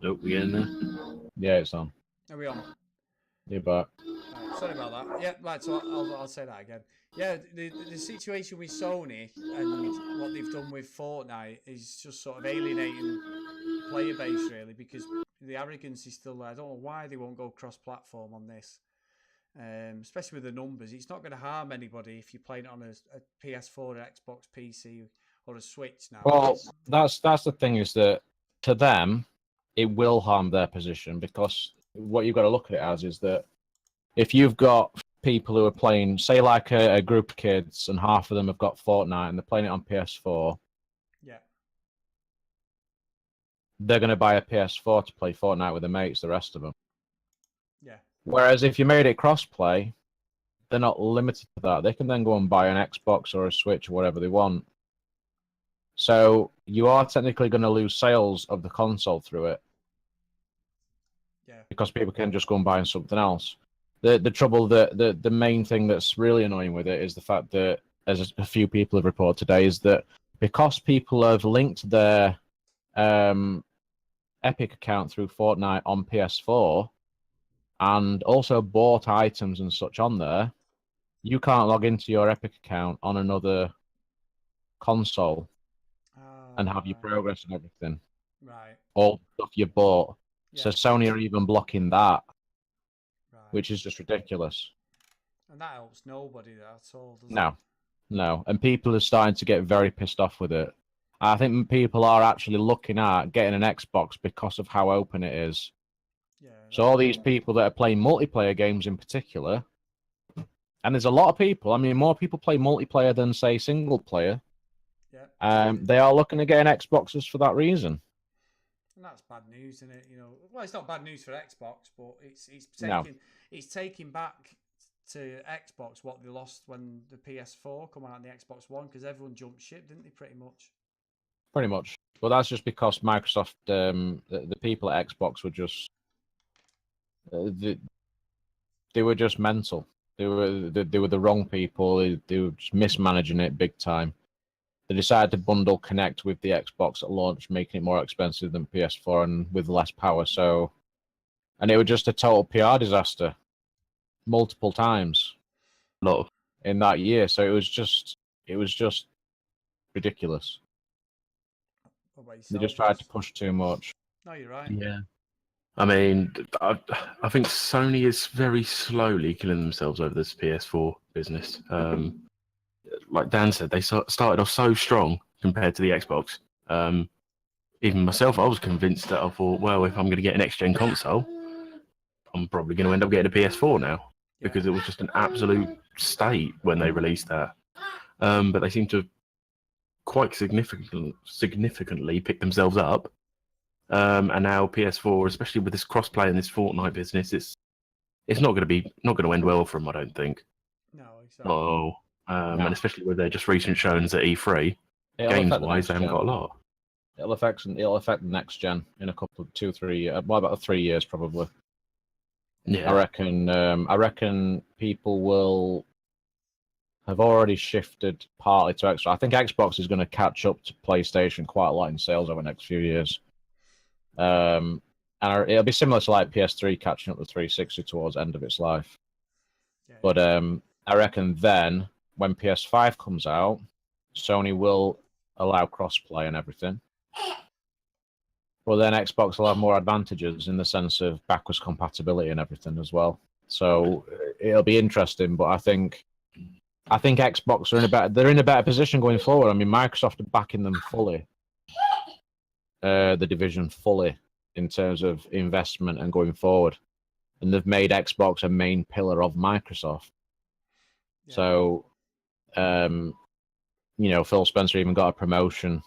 Nope, we getting there? Yeah, it's on. Are we on? You're back. Right, sorry about that. Yeah, right. So I'll say that again. Yeah, the situation with Sony and what they've done with Fortnite is just sort of alienating player base really, because the arrogance is still there. I don't know why they won't go cross-platform on this, especially with the numbers. It's not going to harm anybody if you're playing it on a PS4, an Xbox PC, or a Switch now. Well, that's the thing, is that to them it will harm their position, because what you've got to look at it as is that if you've got people who are playing, say, like a group of kids, and half of them have got Fortnite and they're playing it on PS4, yeah, they're going to buy a PS4 to play Fortnite with their mates, the rest of them. yeah. Whereas if you made it cross-play, they're not limited to that. They can then go and buy an Xbox or a Switch or whatever they want. So you are technically going to lose sales of the console through it. Yeah. Because people can just go and buy something else. The trouble, the main thing that's really annoying with it is the fact that, as a few people have reported today, is that because people have linked their Epic account through Fortnite on PS4 and also bought items and such on there, you can't log into your Epic account on another console and have your progress and everything. Right. All stuff you bought. Yeah. So Sony are even blocking that, Right. which is just ridiculous. And that helps nobody at all, does No. it? No, and people are starting to get very pissed off with it. I think people are actually looking at getting an Xbox because of how open it is. Yeah. So all these people that are playing multiplayer games in particular, and there's a lot of people, I mean, more people play multiplayer than, say, single player. Yeah. They are looking at getting Xboxes for that reason. And that's bad news, isn't it? You know, well, it's not bad news for Xbox, but it's taking back to Xbox what they lost when the PS4 come out and the Xbox One, because everyone jumped ship, didn't they? Pretty much. Pretty much. But that's just because Microsoft, the people at Xbox were just, they were just mental. They were the wrong people. They were just mismanaging it big time. They decided to bundle Kinect with the Xbox at launch, making it more expensive than PS4 and with less power. And it was just a total PR disaster, multiple times, in that year. So it was just ridiculous. They just tried to push too much. No, you're right. Yeah. I mean, I think Sony is very slowly killing themselves over this PS4 business. Like Dan said, they started off so strong compared to the Xbox. Even myself, I was convinced that I thought, well, if I'm going to get an next-gen console, I'm probably going to end up getting a PS4 now, because it was just an absolute state when they released that. But they seem to quite significantly pick themselves up. And now PS4, especially with this crossplay and this Fortnite business, it's not going to end well for them, I don't think. No, exactly. No. And especially with their just recent showings at E3, games-wise, they haven't got a lot. It'll affect the next gen in a couple of 2-3 about 3 years probably. Yeah, I reckon people will have already shifted partly to Xbox. I think Xbox is going to catch up to PlayStation quite a lot in sales over the next few years. And it'll be similar to like PS3 catching up to 360 towards the end of its life. Yeah. But I reckon then, when PS5 comes out, Sony will allow crossplay and everything. But then Xbox will have more advantages in the sense of backwards compatibility and everything as well. So it'll be interesting, but I think Xbox are in a better position going forward. I mean, Microsoft are backing them fully, the division fully in terms of investment and going forward, and they've made Xbox a main pillar of Microsoft. Yeah. So, Phil Spencer even got a promotion.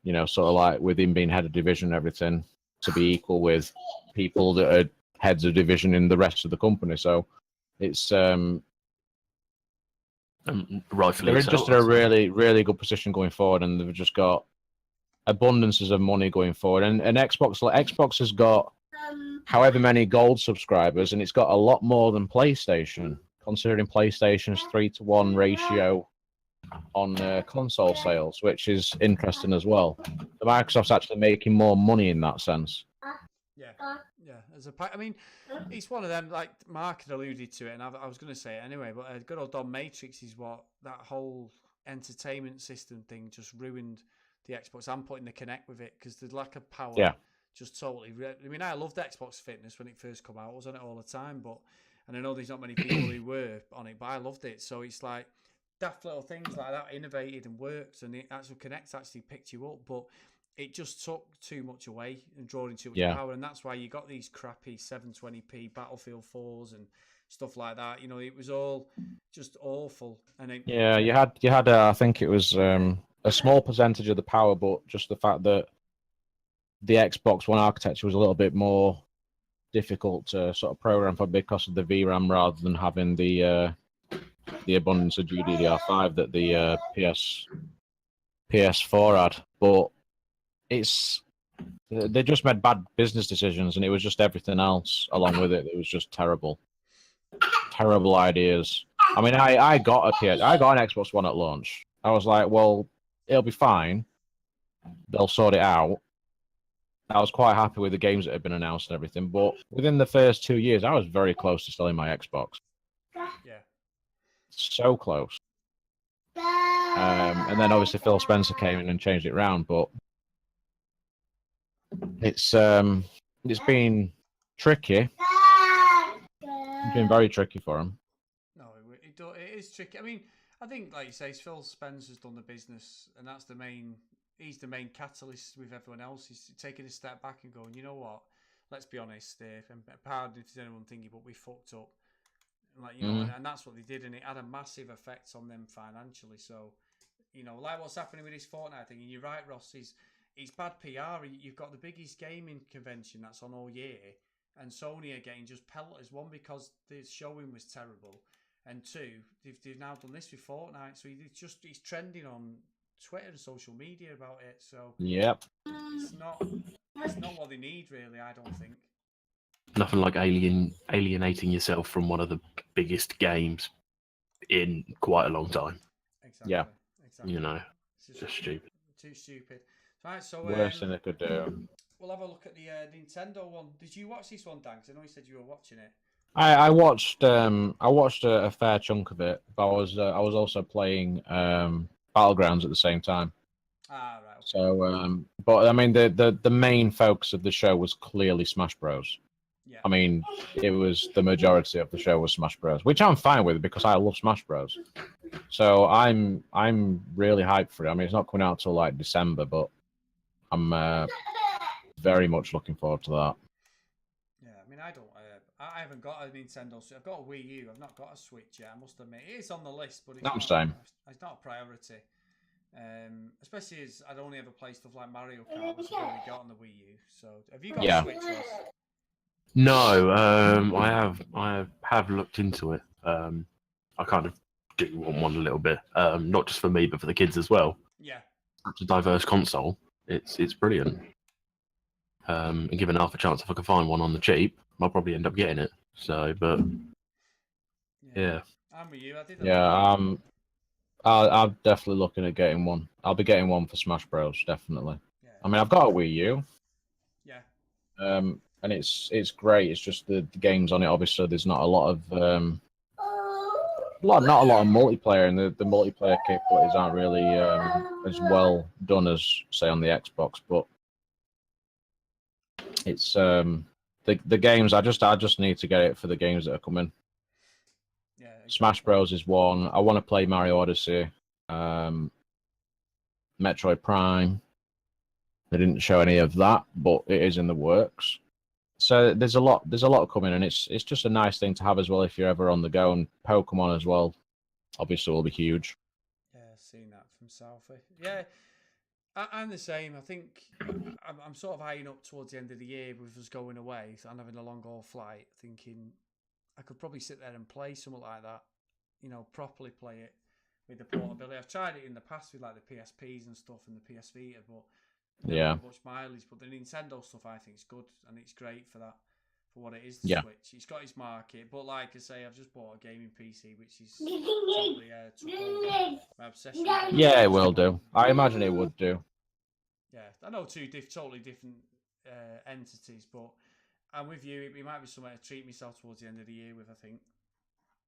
Sort of like with him being head of division and everything, to be equal with people that are heads of division in the rest of the company. So it's rightfully they're so. just in a really, really good position going forward, and they've just got abundances of money going forward. And Xbox has got however many gold subscribers, and it's got a lot more than PlayStation, considering PlayStation's 3-to-1 ratio on console sales, which is interesting as well. The Microsoft's actually making more money in that sense. Yeah, yeah. I mean, it's one of them. Like Mark had alluded to it, and I was going to say it anyway. But good old Don Matrix is what that whole entertainment system thing just ruined the Xbox. I'm putting the Kinect with it because the lack of power. Yeah. Just totally. I mean, I loved Xbox Fitness when it first came out. I was on it all the time, and I know there's not many people who were on it, but I loved it. So it's like daft little things like that innovated and worked, and the actual Kinect actually picked you up, but it just took too much away and drawing too much power, and that's why you got these crappy 720p Battlefield 4s and stuff like that. You know, it was all just awful. And you had I think it was a small percentage of the power, but just the fact that the Xbox One architecture was a little bit more difficult to sort of program for because of the VRAM rather than having the abundance of GDDR5 that the PS4 had. But they just made bad business decisions, and it was just everything else along with it. It was just terrible ideas. I mean, I got an Xbox One at launch. I was like, well, it'll be fine. They'll sort it out. I was quite happy with the games that had been announced and everything, but within the first 2 years, I was very close to selling my Xbox. Yeah. So close. And then obviously Phil Spencer came in and changed it round, but it's been tricky. It's been very tricky for him. No, it is tricky. I mean, I think, like you say, Phil Spencer's done the business, and that's the main. He's the main catalyst with everyone else. He's taking a step back and going, you know what? Let's be honest, Dave. And pardon if there's anyone thinking, but we fucked up. Like, you know, and that's what they did, and it had a massive effect on them financially. So, you know, like what's happening with this Fortnite thing, and you're right, Ross, it's bad PR. You've got the biggest gaming convention that's on all year, and Sony are getting just pelters. One, because the showing was terrible, and two, they've now done this with Fortnite. So it's trending on Twitter and social media about it. So yep, it's not what they need, really. I don't think. Nothing like alienating yourself from one of the biggest games in quite a long time. Exactly. Yeah. Exactly. You know, it's just stupid. Too stupid. Right, so worse than they could do. We'll have a look at the Nintendo one. Did you watch this one, Dan? 'Cause I know you said you were watching it. I watched a fair chunk of it, but I was also playing Battlegrounds at the same time. Ah, right. Okay. So, but I mean, the main focus of the show was clearly Smash Bros. Yeah. I mean, it was the majority of the show was Smash Bros, which I'm fine with because I love Smash Bros. So I'm really hyped for it. I mean, it's not coming out till like December, but I'm very much looking forward to that. Yeah, I mean, I haven't got a Nintendo. I've got a Wii U. I've not got a Switch yet. I must admit, it is on the list, but it's not a priority. Especially as I'd only ever play stuff like Mario Kart, which I've already got on the Wii U. So, have you got a Switch, Ross? No, I have looked into it. I kind of do want one a little bit, not just for me, but for the kids as well. Yeah. It's a diverse console. It's brilliant. And given half a chance, if I could find one on the cheap, I'll probably end up getting it. So, but yeah. I'm with you. I did. Yeah, I'm definitely looking at getting one. I'll be getting one for Smash Bros. Definitely. Yeah. I mean, I've got a Wii U. Yeah. And it's great. It's just the games on it. Obviously, there's not a lot of not a lot of multiplayer, and the multiplayer capabilities aren't really as well done as say on the Xbox. But it's the games. I just need to get it for the games that are coming. Yeah. Exactly. Smash Bros is one. I want to play Mario Odyssey, Metroid Prime. They didn't show any of that, but it is in the works. So there's a lot coming, and it's just a nice thing to have as well if you're ever on the go. And Pokemon as well, obviously, will be huge. Yeah, seen that from Southie. Yeah, I'm the same. I think I'm sort of eyeing up towards the end of the year with us going away and having a long haul flight, thinking I could probably sit there and play something like that, you know, properly play it with the portability. I've tried it in the past with like the PSPs and stuff and the PS Vita, but Yeah. much mileage. But the Nintendo stuff I think is good, and it's great for for what it is. The Yeah. Switch, it's got its market, but like I say, I've just bought a gaming PC, which is totally took over my obsession. Yeah, it will do. I imagine it would do. Yeah, I know two totally different entities, but I'm with you. It might be something to treat myself towards the end of the year with. I think.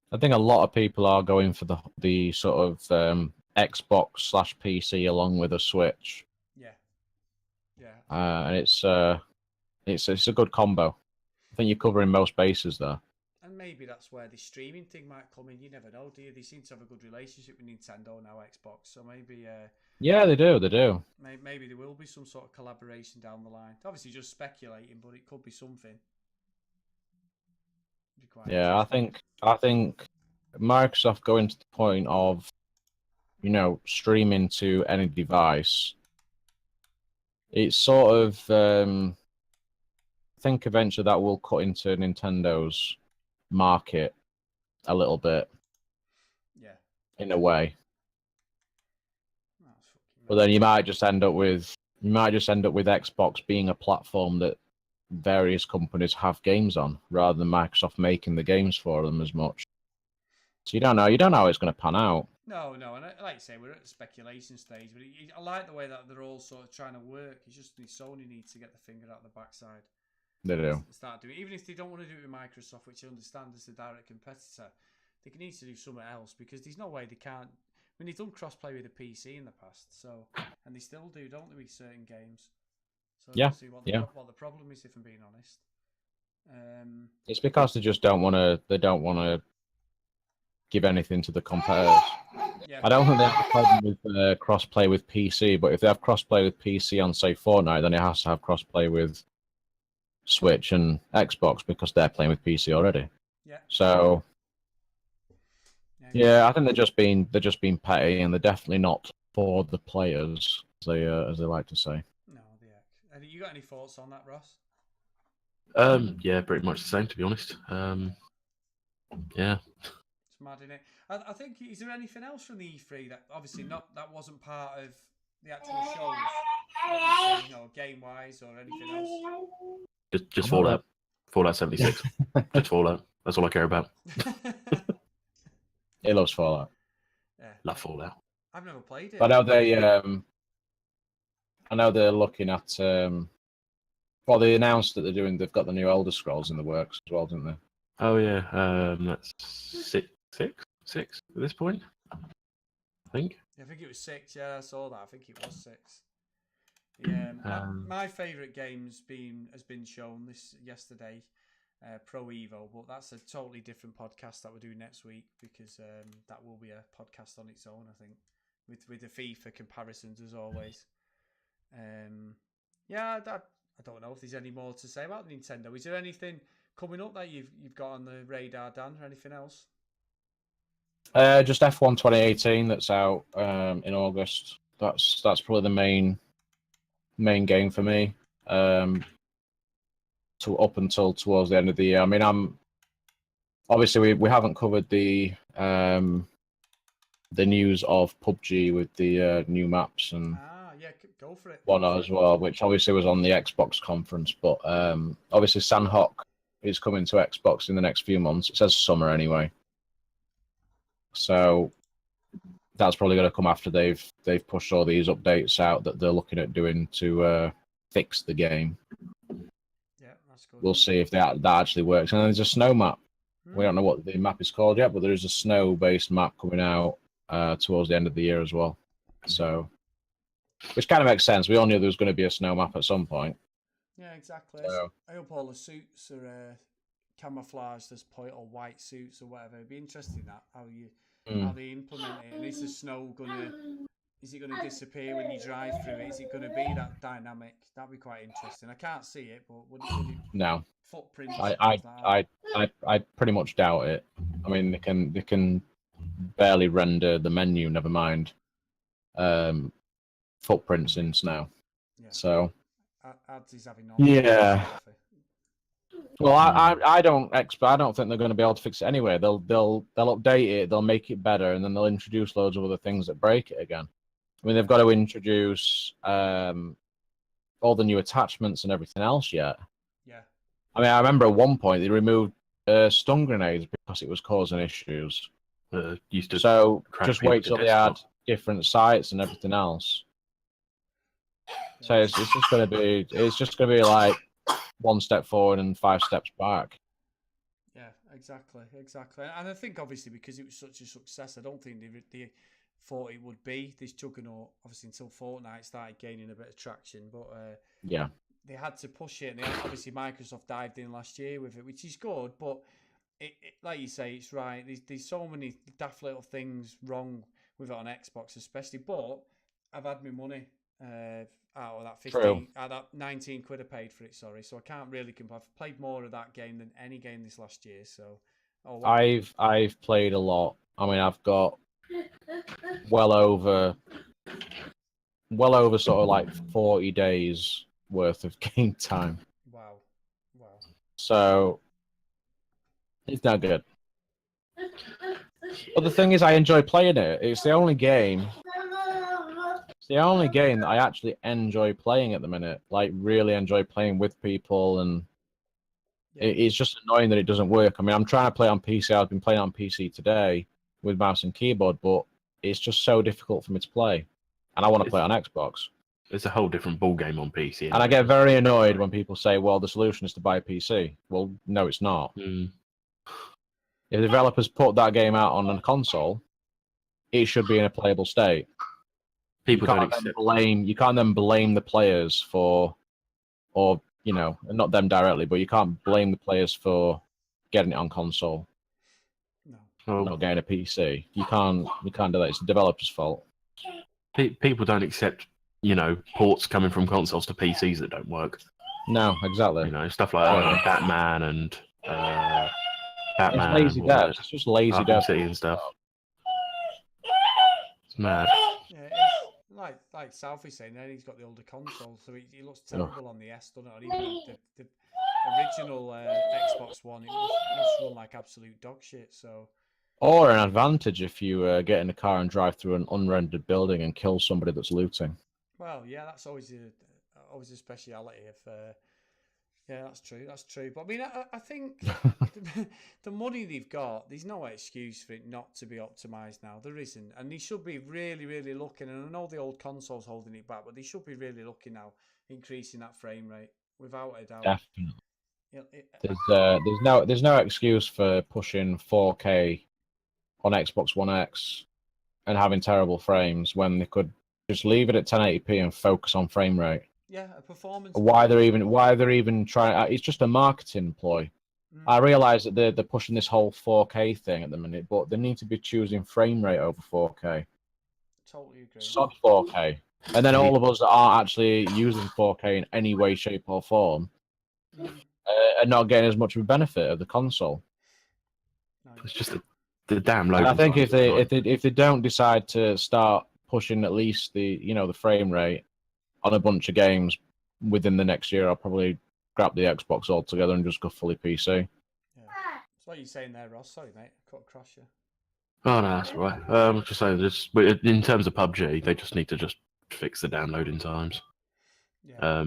I think a lot of people are going for the sort of Xbox/PC along with a Switch, Yeah, yeah. and it's a good combo. I think you're covering most bases there. And maybe that's where the streaming thing might come in. You never know, do you? They seem to have a good relationship with Nintendo now, Xbox. So maybe, Yeah, they do. They do. maybe there will be some sort of collaboration down the line. Obviously, just speculating, but it could be something. Be quite Yeah, I think Microsoft going to the point of, streaming to any device. It's sort of, I think eventually that will cut into Nintendo's market a little bit, Yeah. in a way. That's fucking But then you might just end up with Xbox being a platform that various companies have games on, rather than Microsoft making the games for them as much. So you don't know how it's going to pan out. No, and like you say, we're at the speculation stage. But I like the way that they're all sort of trying to work. It's just Sony needs to get the finger out the backside. They do. Start doing, even if they don't want to do it with Microsoft, which I understand is the direct competitor, they need to do something else because there's no way they can't. I mean, they've done cross-play with the PC in the past, and they still do, don't they, with certain games? So I Yeah, don't see what the problem is, if I'm being honest. It's because they just don't want to. They don't want to give anything to the competitors. Yeah. I don't think they have a problem with cross-play with PC, but if they have cross-play with PC on, say, Fortnite, then it has to have cross-play with Switch and Xbox because they're playing with PC already. Yeah. So, yeah, I think they're just being petty, and they're definitely not for the players, as they like to say. No, they act. Have you got any thoughts on that, Ross? Yeah, pretty much the same, to be honest. Yeah. It's mad, isn't it? I think, is there anything else from the E3 that obviously that wasn't part of the actual shows, game wise or anything else? Just Fallout. Fallout 76. Just Fallout. That's all I care about. He loves Fallout. Yeah. Love Fallout. I've never played it. But I know they're looking at. Well, they announced that they've got the new Elder Scrolls in the works as well, didn't they? Oh yeah, that's six at this point, I think. I think it was 6. Yeah, I saw that. I think it was 6. Yeah, my favourite game's has been shown yesterday, Pro Evo, but that's a totally different podcast that we're doing next week because that will be a podcast on its own, I think, with the FIFA comparisons as always. Yeah, I don't know if there's any more to say about Nintendo. Is there anything coming up that you've got on the radar, Dan, or anything else? Just F1 2018 that's out in August. That's probably the main game for me. Up until towards the end of the year. I mean, obviously we haven't covered the news of PUBG with the new maps and yeah, go for it. whatnot as well, which obviously was on the Xbox conference. But obviously Sanhok is coming to Xbox in the next few months. It says summer anyway, so that's probably going to come after they've pushed all these updates out that they're looking at doing to fix the game. Yeah, that's good. We'll see if that actually works. And then there's a snow map. We don't know what the map is called yet, but there is a snow-based map coming out towards the end of the year as well. So, which kind of makes sense. We all knew there was going to be a snow map at some point. Yeah, exactly. So, I hope all the suits are camouflaged as or white suits or whatever. It'd be interesting how they implement it. And is the snow is it gonna disappear when you drive through it? Is it gonna be that dynamic? That'd be quite interesting. I can't see it, but would it no. Footprints? I pretty much doubt it. I mean, they can barely render the menu. Never mind footprints in snow. Yeah. So Ads is having yeah. Well, I don't think they're going to be able to fix it anyway. They'll update it, they'll make it better, and then they'll introduce loads of other things that break it again. I mean, they've got to introduce all the new attachments and everything else yet. Yeah. I mean, I remember at one point they removed stun grenades because it was causing issues. Used to So crack just people wait to till they desktop. had different sites and everything else. So it's just gonna be like one step forward and 5 steps back. Yeah, exactly. And I think obviously because it was such a success, I don't think they thought it would be this juggernaut. Obviously, until Fortnite started gaining a bit of traction, but Yeah. they had to push it. And obviously, Microsoft dived in last year with it, which is good. But like you say, it's right. There's so many daft little things wrong with it on Xbox, especially. But I've had my money out of that 15, out of that 19 quid I paid for it. Sorry, so I can't really compare. I've played more of that game than any game this last year. So, I've played a lot. I mean, I've got well over sort of like 40 days worth of game time. wow. So it's not good. But the thing is, I enjoy playing it. It's the only game. It's the only game that I actually enjoy playing at the minute. Like, really enjoy playing with people, and Yeah. it's just annoying that it doesn't work. I mean, I'm trying to play on PC. I've been playing on PC today with mouse and keyboard, but it's just so difficult for me to play, and I want to play on Xbox. It's a whole different ball game on PC. And I get very annoyed when people say, "Well, the solution is to buy a PC." Well, no, it's not. Mm. If developers put that game out on a console, it should be in a playable state. People don't accept. You can't then blame the players for, or not them directly, but you can't blame the players for getting it on console. No. Not getting a PC. You can't do that. It's the developer's fault. People don't accept, ports coming from consoles to PCs that don't work. No, exactly. Stuff like Batman and Batman. It's lazy devs. It's just lazy devs and stuff. It's mad. Yeah, it's like South is saying. Then he's got the older console, so he looks terrible on the S, doesn't it? Or even the original Xbox One, it must run like absolute dog shit. So. Or an advantage if you get in a car and drive through an unrendered building and kill somebody that's looting. Well, yeah, that's always a speciality of. Yeah, that's true. But I mean, I think the money they've got, there's no excuse for it not to be optimized now. There isn't, and they should be really, really looking. And I know the old consoles holding it back, but they should be really looking now, increasing that frame rate without a doubt. Definitely. There's no excuse for pushing 4K on Xbox One X and having terrible frames when they could just leave it at 1080p and focus on frame rate. Yeah, a performance. Why they're even trying? It's just a marketing ploy. I realise that they're pushing this whole 4K thing at the minute, but they need to be choosing frame rate over 4K. Totally agree. Sub 4K, and then all of us that aren't actually using 4K in any way, shape, or form are not getting as much of a benefit of the console. It's just the damn load. And I think if they don't decide to start pushing at least the frame rate on a bunch of games within the next year, I'll probably grab the Xbox altogether and just go fully PC. Yeah. So what are you saying there, Ross? Sorry, mate. I couldn't cross you. Oh, no, that's right. Just saying, in terms of PUBG, they just need to just fix the downloading times. Yeah.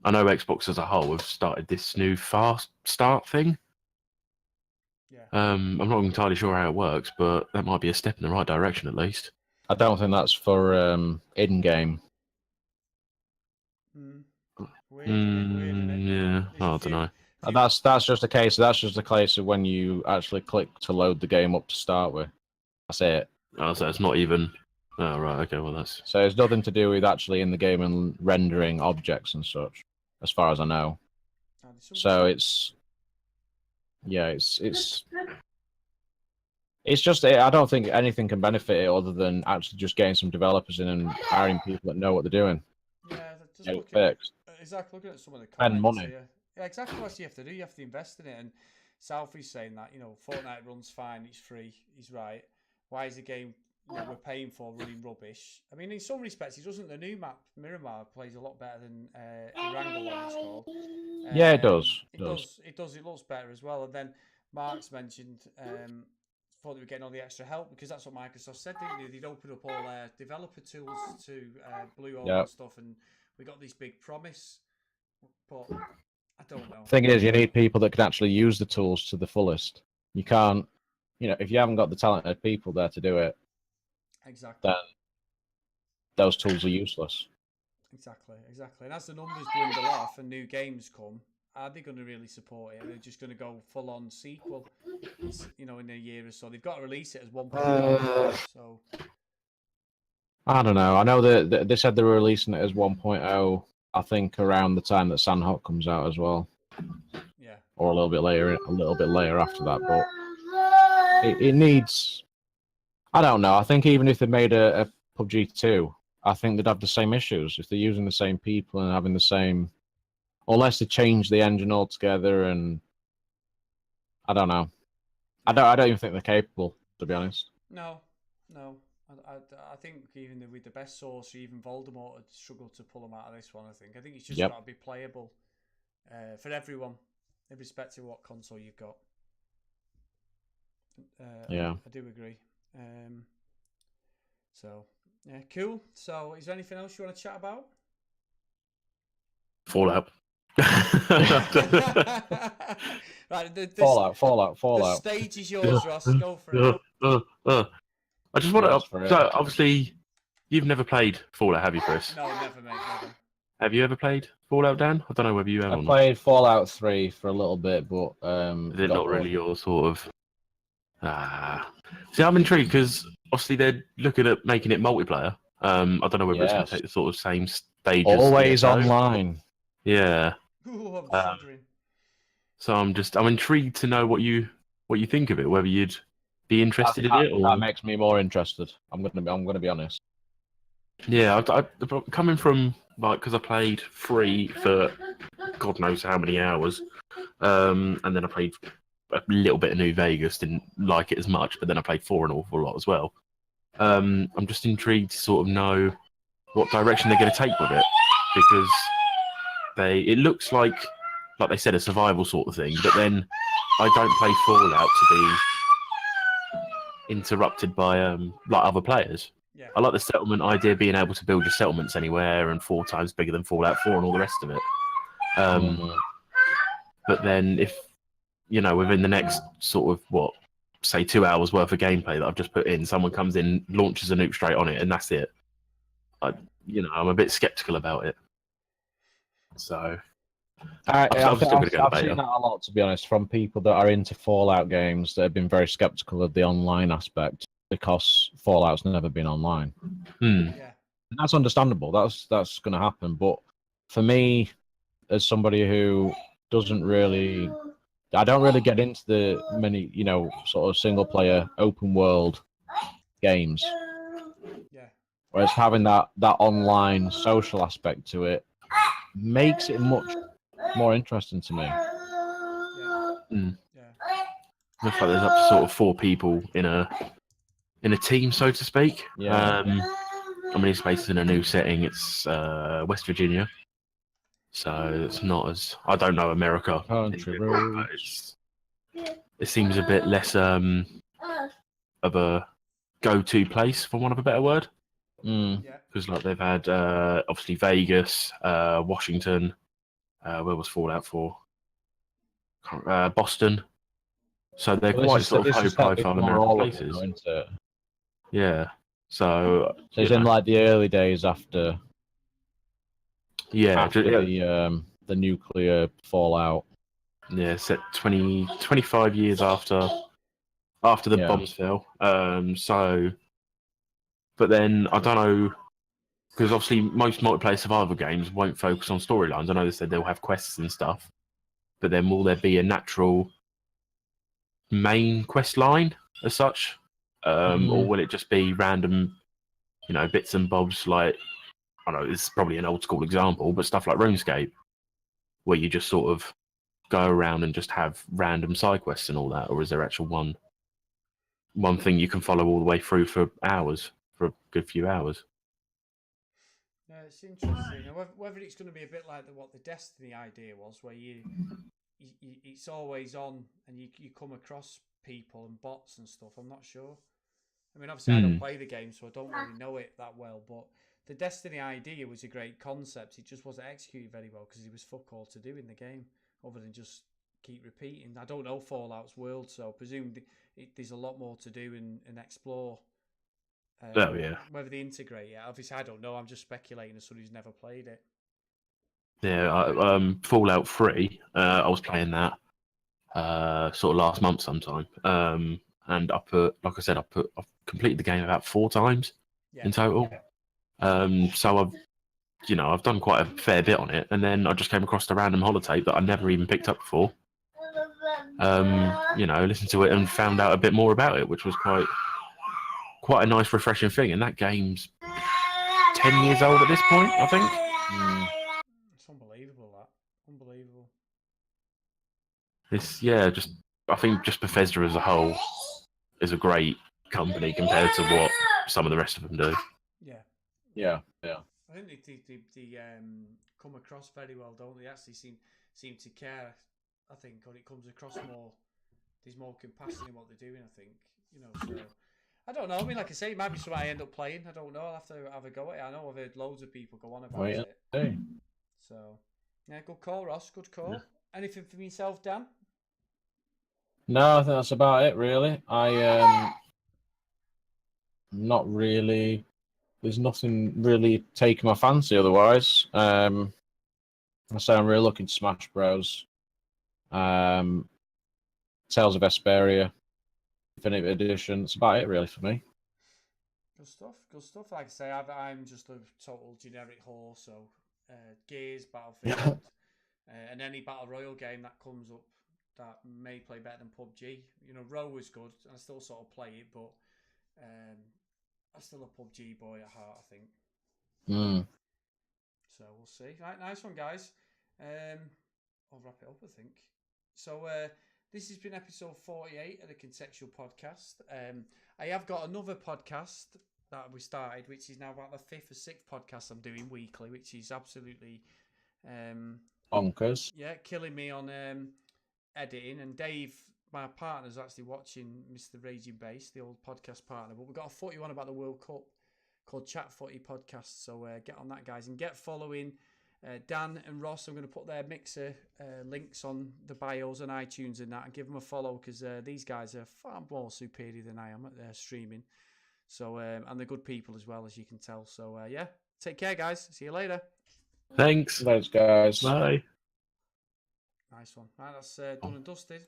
I know Xbox as a whole have started this new fast start thing. Yeah. I'm not entirely sure how it works, but that might be a step in the right direction at least. I don't think that's for in-game. Weird, isn't it? Yeah, I don't know. That's just a case. That's just a case of when you actually click to load the game up to start with. That's it. Oh, so it's not even. Oh, right. Okay. Well, that's. So it's nothing to do with actually in the game and rendering objects and such, as far as I know. So it's just. I don't think anything can benefit it other than actually just getting some developers in and hiring people that know what they're doing. Yeah, just looking at some of the comments. And money. Here. Yeah, exactly what you have to do. You have to invest in it. And Southie's saying that Fortnite runs fine. It's free. He's right. Why is the game we're paying for running rubbish? I mean, in some respects, it doesn't. The new map Miramar plays a lot better than Erangel, what it's called. Yeah, it does. It does. It looks better as well. And then Mark's mentioned thought they were getting all the extra help because that's what Microsoft said, didn't they? They'd open up all their developer tools to Blue Hole and stuff, and we got this big promise. But I don't know. The thing is, you need people that can actually use the tools to the fullest. You can't, if you haven't got the talented people there to do it, Exactly. then those tools are useless. Exactly. And as the numbers dwindle off and new games come, are they going to really support it? Are they just going to go full on sequel? In a year or so, they've got to release it as 1.0. So I don't know. I know that they said they were releasing it as 1.0. I think around the time that Sandhawk comes out as well, yeah, or a little bit later after that. But it needs. I don't know. I think even if they made a PUBG 2, I think they'd have the same issues if they're using the same people and having the same. Unless they change the engine altogether, and I don't know. I don't even think they're capable, to be honest. no. I think even with the best source, even Voldemort would struggle to pull them out of this one. I think it's just got to be playable for everyone, irrespective of what console you've got. Yeah, I do agree. So yeah, cool. So is there anything else you want to chat about? Fallout. Right, Fallout. The stage is yours, Ross. Go for it. I just want Yes, to. So obviously, you've never played Fallout, have you, Chris? No, never, mate, never. Have you ever played Fallout, Dan? I don't know whether you have I or not. played Fallout 3 for a little bit, but Is it not really your sort of? See, I'm intrigued because obviously they're looking at making it multiplayer. I don't know whether it's going to take the sort of same stage as always ESO. online. Yeah. Ooh, I'm shuddering. So I'm intrigued to know what you think of it. Whether you'd be interested in it, or that makes me more interested. I'm gonna be honest. yeah, coming from because I played 3 for God knows how many hours, and then I played a little bit of New Vegas. Didn't like it as much, but then I played 4 an awful lot as well. I'm just intrigued to sort of know what direction they're going to take with it, because it looks like they said, a survival sort of thing, but then I don't play Fallout to be interrupted by like other players. Yeah. I like the settlement idea, being able to build your settlements anywhere and 4 times bigger than Fallout 4 and all the rest of it. But then if, within the next sort of, say 2 hours worth of gameplay that I've just put in, someone comes in, launches a nuke straight on it, and that's it. I'm a bit skeptical about it. So I've still seen that a lot, to be honest, from people that are into Fallout games that have been very skeptical of the online aspect because Fallout's never been online. Yeah. And that's understandable. That's going to happen. But for me, as somebody who I don't really get into the many, sort of single player open world games. Yeah. Whereas having that online social aspect to it makes it much more interesting to me. Yeah. Looks like there's up to sort of 4 people in a team, so to speak. Yeah. It's based in a new setting. It's West Virginia, so it's not as, I don't know America. Country roads. It seems a bit less of a go-to place, for want of a better word. Yeah. Because they've had obviously Vegas, Washington. Where was Fallout 4? Boston. So they're quite sort of high-profile American places. Yeah. So it's in like the early days after. Yeah. The nuclear fallout. Yeah, set 25 years after the bombs fell. But then I don't know, because obviously most multiplayer survival games won't focus on storylines. I know they said they'll have quests and stuff, but then will there be a natural main quest line as such, or will it just be random, bits and bobs? Like, I know this is probably an old school example, but stuff like RuneScape, where you just sort of go around and just have random side quests and all that, or is there actual one thing you can follow all the way through for hours, for a good few hours? Yeah, it's interesting. Whether it's going to be a bit like what the Destiny idea was, where it's always on and you come across people and bots and stuff. I'm not sure. Obviously I don't play the game, so I don't really know it that well, but the Destiny idea was a great concept. It just wasn't executed very well because there was fuck all to do in the game. other than just keep repeating. I don't know Fallout's world, so I presume there's a lot more to do and explore. Oh yeah, Whether they integrate it, obviously I don't know. I'm just speculating as someone who's never played it. yeah. Fallout 3. I was playing that sort of last month sometime. And like I said, I've completed the game about 4 times Yeah. in total. So I've done quite a fair bit on it, and then I just came across the random holotape that I never even picked up before. Listened to it and found out a bit more about it, which was quite a nice, refreshing thing. And that game's 10 years old at this point, I think. It's unbelievable, that. Unbelievable. I think just Bethesda as a whole is a great company compared to what some of the rest of them do. Yeah. Yeah. I think they come across very well, don't they? Actually seem to care. I think, or it comes across more. There's more compassion in what they're doing. I think, So I don't know. I mean, like I say, it might be something I end up playing. I don't know. I'll have to have a go at it. I know I've heard loads of people go on about Wait, it. hey. So yeah, good call, Ross. Good call. Yeah. Anything from yourself, Dan? No, I think that's about it, really. Not really. There's nothing really taking my fancy otherwise. I say I'm really looking to Smash Bros. Tales of Vesperia, Infinite Edition. That's about it, really, for me. Good stuff. Good stuff. Like I say, I'm just a total generic whore. So Gears, Battlefield, and any Battle Royale game that comes up that may play better than PUBG. Row was good, and I still sort of play it, but I'm still a PUBG boy at heart, I think. So we'll see. Right, nice one, guys. I'll wrap it up, I think. So this has been episode 48 of the Contextual podcast. I have got another podcast that we started, which is now about the 5th or 6th podcast I'm doing weekly, which is absolutely bonkers. Yeah, killing me on editing. And Dave, my partner's actually watching Mr. Raging Base, the old podcast partner. But we've got a footy one about the World Cup called Chat Footy Podcast. So get on that, guys, and get following Dan and Ross. I'm going to put their mixer links on the bios on iTunes and that, and give them a follow, because these guys are far more superior than I am at their streaming. So and they're good people as well, as you can tell. So yeah, take care, guys. See you later. Thanks. Thanks, guys. Bye. Nice one. Right, that's done and dusted.